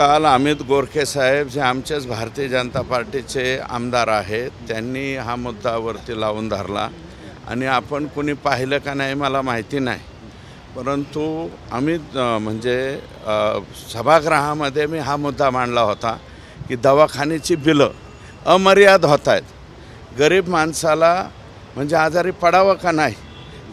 काल अमित गोरखे साहेब जे आमचेच भारतीय जनता पार्टीचे आमदार आहेत त्यांनी हा मुद्दावरती लावून धरला आणि आपण कुणी पाहिलं का नाही मला माहिती नाही, परंतु अमित सभागृहामध्ये मी हा मुद्दा मांडला होता की दवाखान्याची बिलं अमर्याद होत आहेत, गरीब माणसाला म्हणजे आजारी पडावं का नाही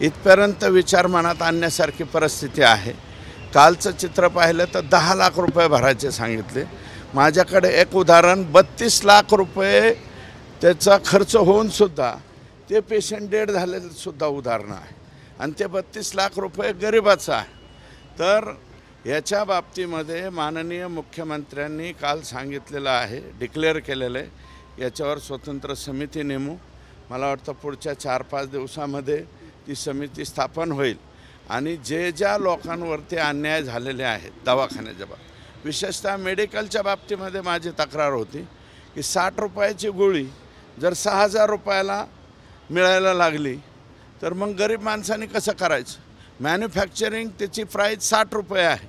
इथपर्यंत विचार मनात आणण्यासारखी परिस्थिती आहे। कालचं चित्र पाहिलं तर 10 लाख रुपये भरायचे सांगितले। माझ्याकडे एक उदाहरण 32 लाख रुपये त्याचा खर्च होऊन सुद्धा ते पेशंट डेड झालेलं सुद्धा उदाहरण आहे आणि ते 32 लाख रुपये गरिबाचं आहे। तर याच्या बाबतीमध्ये माननीय मुख्यमंत्र्यांनी काल सांगितलेलं आहे, डिक्लेअर केलेलं आहे, याच्यावर स्वतंत्र समिती नेमू। मला वाटतं पुढच्या 4-5 दिवसामध्ये ती समिती स्थापन होईल आणि जे ज्या लोकांवरती अन्याय झालेले आहेत दवाखान्याच्या बाबतीत, विशेषतः मेडिकलच्या बाबतीमध्ये माझी तक्रार होती की 60 रुपयाची गोळी जर 6000 रुपयाला मिळायला लागली तर मग गरीब माणसाने कसं करायचं। मॅन्युफॅक्चरिंग त्याची प्राईस 60 रुपये आहे।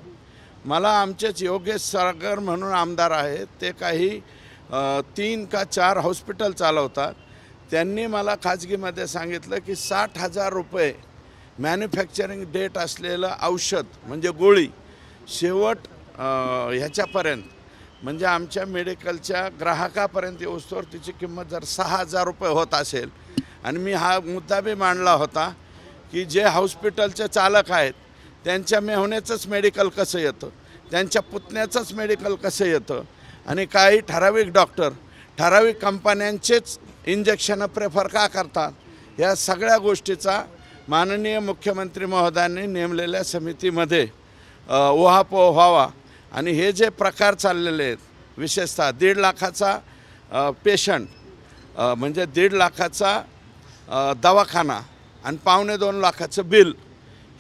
मला आमचेच योगेश सागर म्हणून आमदार आहेत, ते काही 3 का 4 हॉस्पिटल चालवतात, त्यांनी मला खाजगीमध्ये सांगितलं की 60,000 रुपये मॅन्युफॅक्चरिंग डेट असलेलं औषध म्हणजे गोळी शेवट ह्याच्यापर्यंत म्हणजे आमच्या मेडिकलच्या ग्राहकापर्यंत येऊस्तोवर तिची किंमत जर 6,000 रुपये होत असेल आणि मी हा मुद्दा बी मांडला होता की जे हॉस्पिटलचे चालक आहेत त्यांच्या मेहुण्याचंच मेडिकल कसं येतं, त्यांच्या पुतण्याचंच मेडिकल कसं येतं आणि काही ठराविक डॉक्टर ठराविक कंपन्यांचेच इंजेक्शनं प्रेफर का करतात, या सगळ्या गोष्टीचा माननीय मुख्यमंत्री महोदयांनी नेमलेल्या समितीमध्ये उहापोह व्हावा आणि हे जे प्रकार चाललेले आहेत, विशेषतः 1.5 लाखाचा पेशंट म्हणजे 1.5 लाखाचा दवाखाना आणि 2.25 लाखाचं बिल,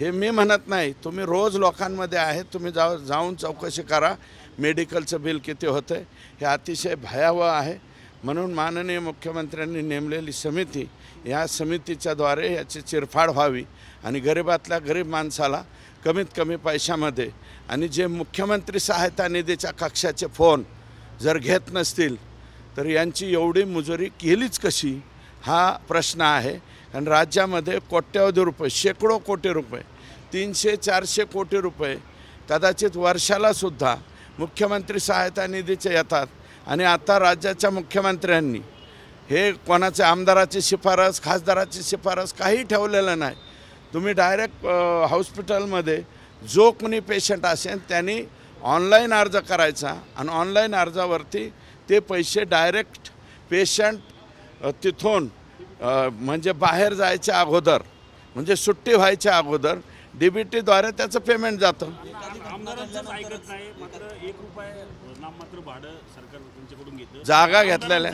हे मी म्हणत नाही, तुम्ही रोज लोकांमध्ये आहे, तुम्ही जाऊन चौकशी करा मेडिकलचं बिल किती होतं आहे, हे अतिशय भयावह आहे। म्हणून माननीय मुख्यमंत्र्यांनी नेमलेली समिती, या समितीच्याद्वारे याची चिरफाड व्हावी आणि गरिबातल्या गरीब माणसाला कमीत कमी पैशामध्ये, आणि जे मुख्यमंत्री सहायता निधीच्या कक्षाचे फोन जर घेत नसतील तर यांची एवढी मुजुरी केलीच कशी हा प्रश्न आहे। कारण राज्यामध्ये कोट्यवधी रुपये, शेकडो कोटी रुपये, 300-400 कोटी रुपये कदाचित वर्षालासुद्धा मुख्यमंत्री सहायता निधीचे येतात आणि आता राज्याच्या मुख्यमंत्र्यांनी हे कोणाच्या आमदाराची शिफारस खासदाराची शिफारस काही ठेवलेलं नाही। तुम्ही डायरेक्ट हॉस्पिटलमध्ये जो कोणी पेशंट असेल त्यांनी ऑनलाईन अर्ज करायचा आणि ऑनलाईन अर्जावरती ते पैसे डायरेक्ट पेशंट तिथून म्हणजे बाहेर जायच्या अगोदर म्हणजे सुट्टी व्हायच्या अगोदर DBTद्वारे त्याचं पेमेंट जातं। जागा घेतलेल्या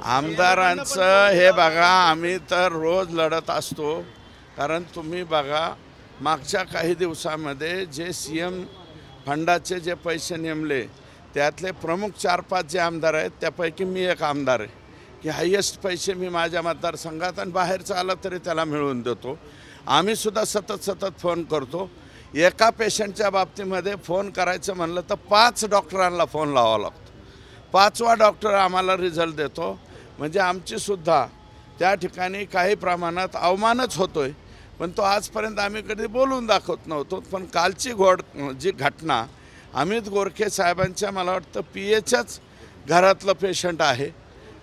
आमदारांचं हे बघा, आम्ही तर रोज लढत असतो, कारण तुम्ही बघा मागच्या काही दिवसामध्ये जे CM फंडाचे जे पैसे नेमले त्यातले प्रमुख 4-5 जे आमदार आहेत त्यापैकी मी एक आमदार आहे की हायेस्ट पैसे मी माझ्या मतदारसंघात आणि बाहेरचा आला तरी त्याला मिळवून देतो। आम्ही सुद्धा सतत फोन करतो। एका पेशंटच्या बाबतीमध्ये फोन करायचं म्हणलं तर 5 डॉक्टरांना फोन लावावा लागतो, 5वा डॉक्टर आम्हाला रिझल्ट देतो। म्हणजे आमची सुद्धा त्या ठिकाणी काही प्रमाणात अवमानच होतोय, पण तो आजपर्यंत आम्ही कधी बोलून दाखवत नव्हतो। पण कालची जी घटना अमित गोरखे साहेबांच्या मला वाटतं PAच्याच घरातलं पेशंट आहे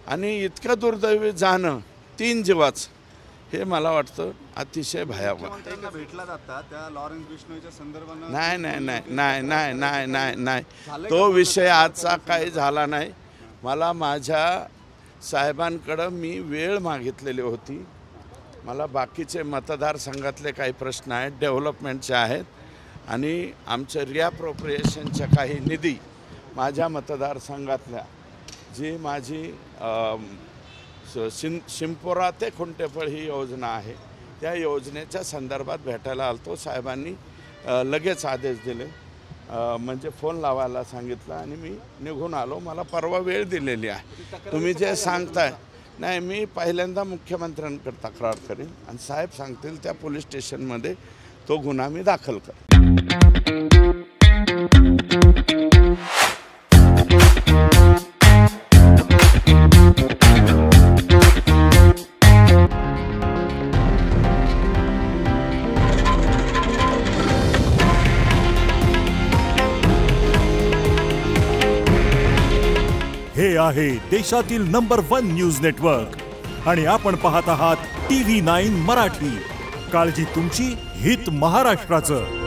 आणि इतकं दुर्दैवी जाणं 3 जीवाचं, हे मला वाटतं अतिशय भयावह। भेटला जाता त्या लॉरेन्स बिश्नोईच्या संदर्भात नाही, तो विषय आजचा काही झाला नाही। मला माझ्या साहेबांकडं मी वेळ मागितलेली होती, मला बाकीचे मतदारसंघातले काही प्रश्न आहेत, डेव्हलपमेंटचे आहेत आणि आमच्या रिअप्रोप्रिएशनच्या काही निधी माझ्या मतदारसंघातल्या जी माझी शिंपोरा ते खुंटेफळ ही योजना आहे त्या योजनेच्या संदर्भात भेटायला आलतो। साहेबांनी लगेच आदेश दिले, म्हणजे फोन लावायला सांगितलं आणि मी निघून आलो। मला परवा वेळ दिलेली आहे। तुम्ही जे सांगताय, नाही मी पहिल्यांदा मुख्यमंत्र्यांकडे तक्रार करेन आणि साहेब सांगतील त्या पोलीस स्टेशनमध्ये तो गुन्हा मी दाखल करेन। हे आहे देशातील नंबर 1 न्यूज नेटवर्क आणि आपण पाहत आहात TV9 मराठी. काळजी तुमची, हित महाराष्ट्राचं.